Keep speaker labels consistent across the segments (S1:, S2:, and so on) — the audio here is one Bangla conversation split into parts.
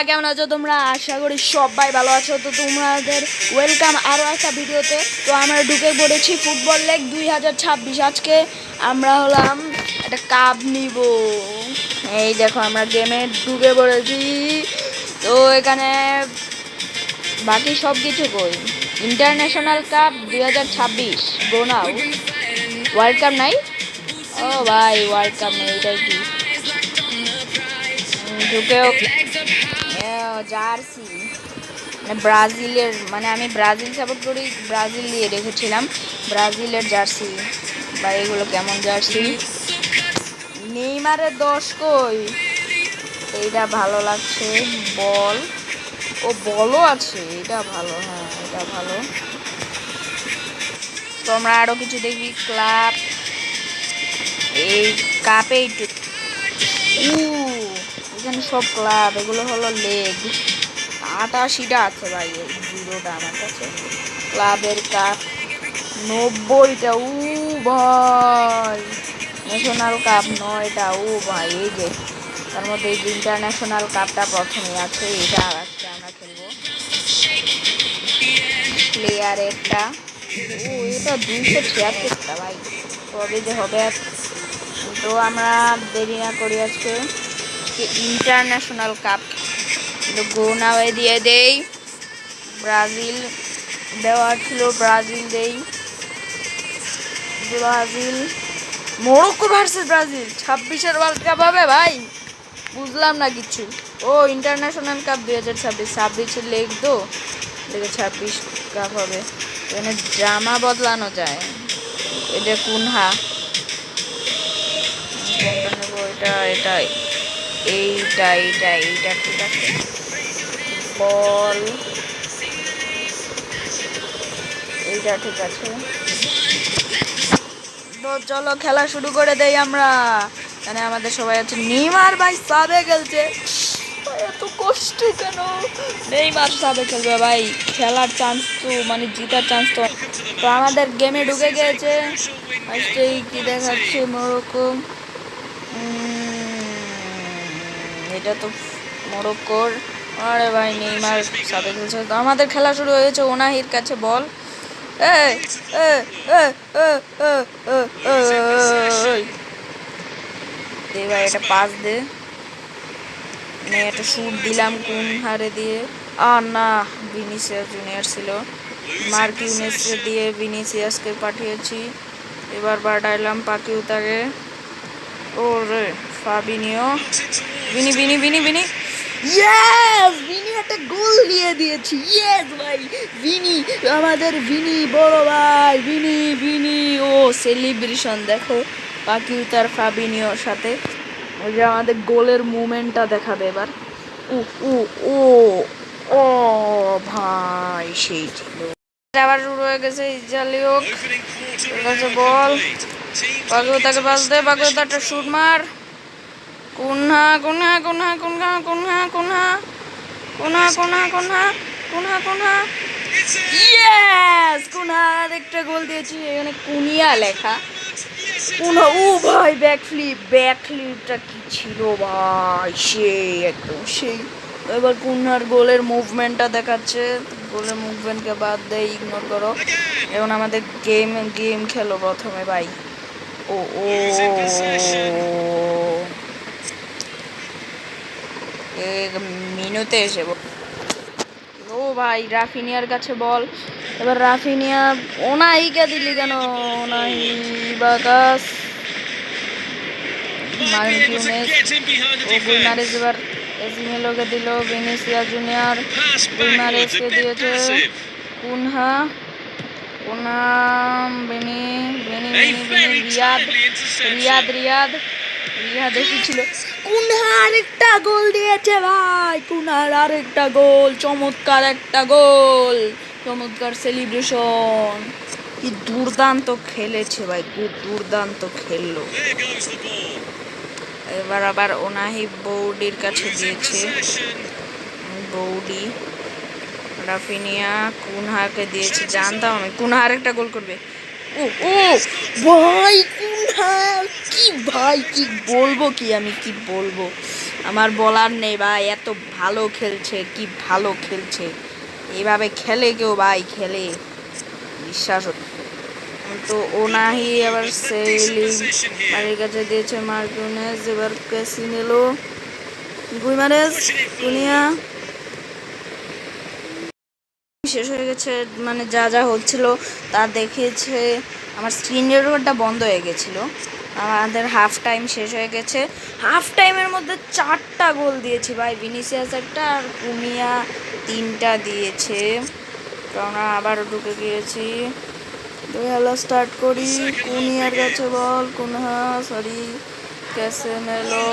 S1: কেমন আছো তোমরা? আশা করি সবাই ভালো আছো। তো তোমাদের ওয়েলকাম আরও একটা ভিডিওতে। তো আমরা ঢুকে পড়েছি ফুটবল লেগ 2026। আজকে আমরা হলাম একটা কাপ নিব। এই দেখো আমরা গেমে ঢুকে পড়েছি। তো এখানে বাকি সব কিছু কই, ইন্টারন্যাশনাল কাপ 2026 গো নাও। ওয়ার্ল্ড কাপ নাই? ও ভাই ওয়ার্ল্ড কাপ নেই, এটাই কি ঢুকেও জার্সি মানে ব্রাজিলের, মানে আমি ব্রাজিল সাপোর্ট করি, ব্রাজিল দিয়ে রেখেছিলাম ব্রাজিলের জার্সি। বা এগুলো কেমন জার্সি? নেইমারের 10 কই? এইটা ভালো লাগছে। বল, ও বলও আছে, এটা ভালো, হ্যাঁ এটা ভালো। তো আমরা আরও কিছু দেখি ক্লাব, এই কাপে একটু এখানে সব ক্লাব, এগুলো হলো লেগ। 88টা আছে ভাই, এই 0টা আমার কাছে। ক্লাবের কাপ 90টা। ভাই ন্যাশনাল কাপ 9টা। ভাই এই যে তার মধ্যে এই যে ইন্টারন্যাশনাল কাপটা প্রথমে আছে, এটা আজকে আমরা খেলবো। প্লেয়ারেরটা এটা 276টা ভাই, কবে যে হবে। তো আমরা দেরি না করি, আজকে ইন্টারন্যাশনাল কাপ গো নাওয়ে দিয়ে দেই। ব্রাজিল দেওয়া ছিল, ব্রাজিল দেই। ব্রাজিল, মরক্কো ভার্সেস ব্রাজিল 26-এর ওয়ার্ল্ড কাপ হবে ভাই, বুঝলাম না কিছু। ও ইন্টারন্যাশনাল কাপ 2026, 26-এর লেগ তো, লেগে 26 কাপ হবে। এখানে জামা বদলানো যায়। এটা কুনহা, কোনটা নেবো? এটা এটা এইটা এইটা এইটা ঠিক আছে। বল, এইটা ঠিক আছে। তো চলো খেলা শুরু করে দেই আমরা। মানে আমাদের সবাই আছে। নেইমার ভাই সাবে খেলছে, এত কষ্ট কেন? নেইমার সাবে খেলবে ভাই, খেলার চান্স তো, মানে জিতার চান্স তো। তো আমাদের গেমে ঢুকে গিয়েছে। ফার্স্টেই কি দেখাচ্ছে? মরক্কো। এটা তো মরক্কোর। আরে ভাই নেইমার সাবে খেলছে। তো আমাদের খেলা শুরু হয়েছে। ওনাহির কাছে বল। দে ভাই এটা পাস দে। একটা শুট দিলাম কোন হারে দিয়ে। না, ভিনিসিয়াস জুনিয়র ছিল। মার্কিউনেস দিয়ে ভিনিসিয়াসকে পাঠিয়েছি। এবার পাঠাইলাম পাকিউতাকে। ও রে Fabinho, Vini Vini Vini Vini, yes Vini একটা গোল দিয়ে দিয়েছি। ইয়েস ভাই ভিনি, আমাদের ভিনি বড় ভাই, ভিনি ভিনি। ও সেলিব্রেশন দেখো পাকিউতার ফাবিনিওর সাথে। ওই যে আমাদের গোলের মুভমেন্টটা দেখাবে এবার। ও ও ও ও ভাই সেই ছিল। আবার শুরু হয়ে গেছে। ইজালিওক কাছে বল, পাকিউতাকে পাস দে, পাকিউতাটা শুট মার। Cunha Cunha Cunha Cunha Cunha Cunha Cunha Cunha Cunha Cunha Cunha, yes কুনহার একটা গোল দিয়েছি। এখানে কুনিয়া লেখা। কুনহা, ও ভাই ব্যাকফ্লিপ, ব্যাকফ্লিপটা কি ছিল ভাই, সেই একদম সেই। এবার কুনহার গোলের মুভমেন্টটা দেখাচ্ছে। গোলের মুভমেন্টকে বাদ দেয়, ইগনোর করো। এখন আমাদের গেম খেলো প্রথমে ভাই। ও ও মিনুতে এসে ও ভাই রাফিনিয়ার কাছে বল। এবার রাফিনিয়া, ওনাহিকে দিলি কেন? ওনাহি বাকাস, মার্কিউনেস, ও গুইমারেস এবার এসিমেলোকে দিল। ভিনিসিয়াস জুনিয়র গুইমারেসকে দিয়েছে। কুনহা কুনহা, বেনি বেনি বেনি বেনি, রিয়াদ রিয়াদ রিয়াদ রিয়াদ এসেছিল। কুনহা আরেকটা গোল দিয়েছে ভাই, কুনহার আরেকটা গোল, চমৎকার একটা গোল, চমৎকার সেলিব্রেশন। কি দুর্দান্ত খেলেছে ভাই, খুব দুর্দান্ত খেললো। এবার আবার ওনাহি বৌডির কাছে দিয়েছে। বৌডি, রাফিনিয়া কুনহাকে দিয়েছে। জানতাম আমি কুনহা আরেকটা গোল করবে। ও ও ভাই কুনহা, কি ভাই কি বলবো, কি আমি কি বলবো। আমার বলার নেই ভাই, এত ভালো খেলছে, কি ভালো খেলছে। এইভাবে খেলে কেউ ভাই, খেলে বিশ্বাস তো ওনাহি আবার সেলিম বাড়ির কাছে দিয়েছে মার্কুনেস, এবার কেসি নিল গুইমারেস কুনিয়া শেষ হয়ে গেছে, মানে যা যা হচ্ছিল তা দেখিয়েছে। আমার স্ক্রিন রেকর্ডটা বন্ধ হয়ে গেছিলো। আমাদের হাফ টাইম শেষ হয়ে গেছে। হাফ টাইমের মধ্যে 4টা গোল দিয়েছি ভাই, ভিনিসিয়াস একটা আর কুনিয়া 3টা দিয়েছে। তো আমরা আবারও ঢুকে গিয়েছি। খেলা স্টার্ট করি। কুনিয়ার কাছে বল, Cunha sorry Casemiro,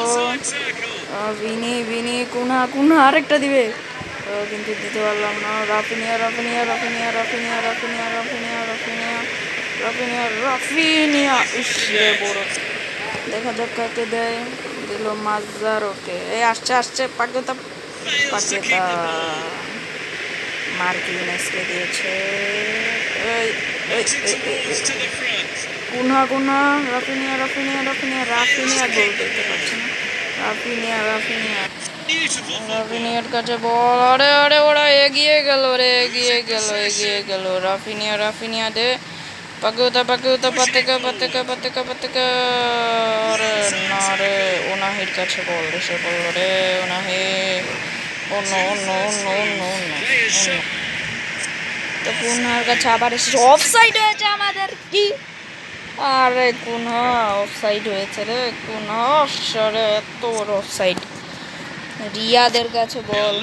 S1: Vini Vini Cunha Cunha আরেকটা দিবে কিন্তু দিতে পারলাম না। Raphinha Raphinha Raphinha Raphinha Raphinha Raphinha Raphinha Raphinha Raphinha ইসে বড়, দেখা যাক কাকে দেয়। দিল মাজার, ওকে এই আসছে আসছে পাকেতা পাকেতা মার্কিনেসকে দিয়েছে। Cunha Cunha Raphinha Raphinha Raphinha Raphinha goal দেখতে পাচ্ছি না। রাফিনিয়া রাফিনিয়া রাফিনিয়ার কাছে বল, আরে আরে ওরা এগিয়ে গেল রে, এগিয়ে গেল এগিয়ে গেল। রাফিনিয়া রাফিনিয়া দে পাকুতা পাকুতা পাতেকা পাতেকা পাতেকা পাতেকা, আরে না রে ওনাহির কাছে বল এসে বলল রে ওনাহি, অন্য অন্য অন্য অন্য অন্য তো কুনহার কাছে আবার এসে অফসাইড হয়েছে আমাদের। কি আরে কুনহা অফসাইড হয়েছে রে, কুনহা সরে এত বড় অফসাইড। রিয়াদের কাছে বল,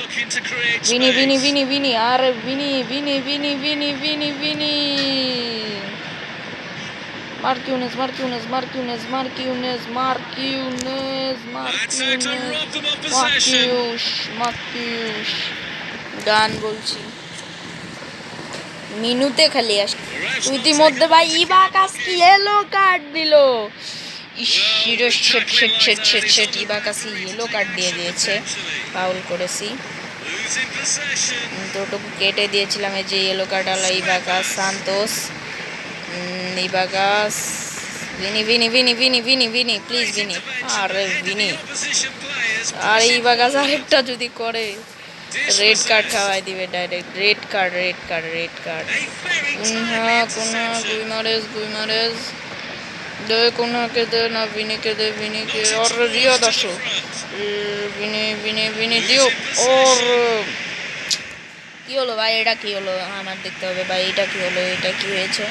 S1: বিনি বিনি বিনি বিনি আরে বিনি বিনি বিনি বিনি বিনি বিনি মার্কিউনেস মার্কিউনেস মার্কিউনেস মার্কিউনেস মার্কিউনেস মার্কিউনেস মার্কিউস মার্কিউস গান বলছি মিনুতে খালি আস। ইতিমধ্যে ভাই ইবাকাস কি ইয়েলো কার্ড দিল। ইবাকাস ইয়েলো কার্ড দিয়ে দিয়েছে, ফাউল করেছি দুটুকু কেটে দিয়েছিলাম। এই যে ইয়েলো কার্ড আলা ইবাকাস সান্তোস, ইবাকাস Vini Vini Vini Vini Vini Vini please Vini, আরে ভিনি আর ইবাকাস আরেকটা যদি করে রেড কার্ড খাওয়াই দিবে direct, red card red card red card. Cunha Cunha Guimaraes Guimaraes দে কুনহাকে দে না ভিনিকে দে ভিনিকে, और রিয়াদ আসো ভিনি ভিনি ভিনি দিও। और কি হলো ভাই, এটা কি হলো আমার দেখতে হবে ভাই, এটা কি হলো, এটা কি হয়েছে?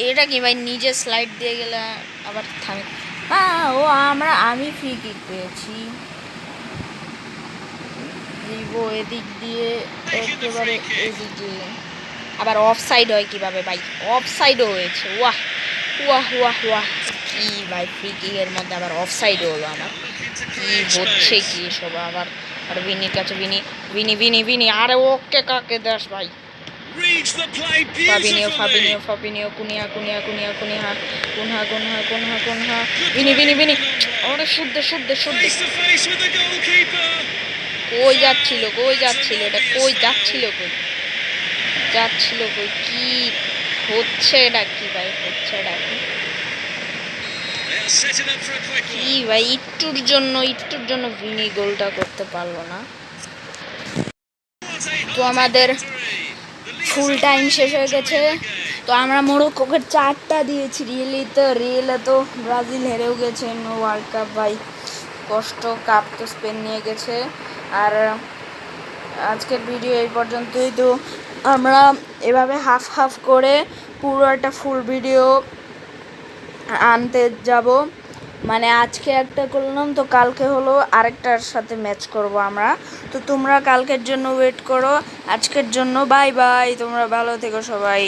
S1: এটা কি ভাই, নিজে স্লাইড দিয়ে গেলে আবার থামে। ও আমি ফ্রি কিক পেয়েছি, এদিক দিয়ে একেবারে এদিকে। আবার অফ সাইড হয় কিভাবে ভাই, অফ সাইডও হয়েছে। ওয়াহ ওয়াহ ওয়াহ ওয়াহ, কি ভাই ফ্রি কিকের মধ্যে আবার অফ সাইড হলো আমার, কি হচ্ছে কি সব আবার। আর ভিনির কাছে ভিনি ভিনি ভিনি ভিনি, আরে ওকে কাকে দাস ভাই, Fabinho Fabinho Fabinho Cunha Cunha Cunha Cunha Cunha Cunha Cunha Cunha Vini Vini Vini, আরে শুদ্ধ শুদ্ধ শুদ্ধ। কই যাচ্ছিল কই যাচ্ছিল এটা, কই যাচ্ছিল কই যাচ্ছিল কই, কি হচ্ছে এটা কি ভাই, হচ্ছে এটা কি ভাই? একটুর জন্য ভিনি গোলটা করতে পারলো না। তো আমাদের ফুল টাইম শেষ হয়ে গেছে। তো আমরা মরক্কোকে 4টা দিয়েছি। রিয়েলে তো ব্রাজিল হেরেও গেছে ওয়ার্ল্ড কাপ ভাই, কষ্ট, কাপ তো স্পেন নিয়ে গেছে। আর আজকের ভিডিও এই পর্যন্তই। তো আমরা এভাবে হাফ হাফ করে পুরো একটা ফুল ভিডিও আনতে যাব, মানে আজকে একটা করলাম তো কালকে হলো আরেকটার সাথে ম্যাচ করব আমরা। তো তোমরা কালকের জন্য ওয়েট করো, আজকের জন্য বাই বাই, তোমরা ভালো থেকো সবাই।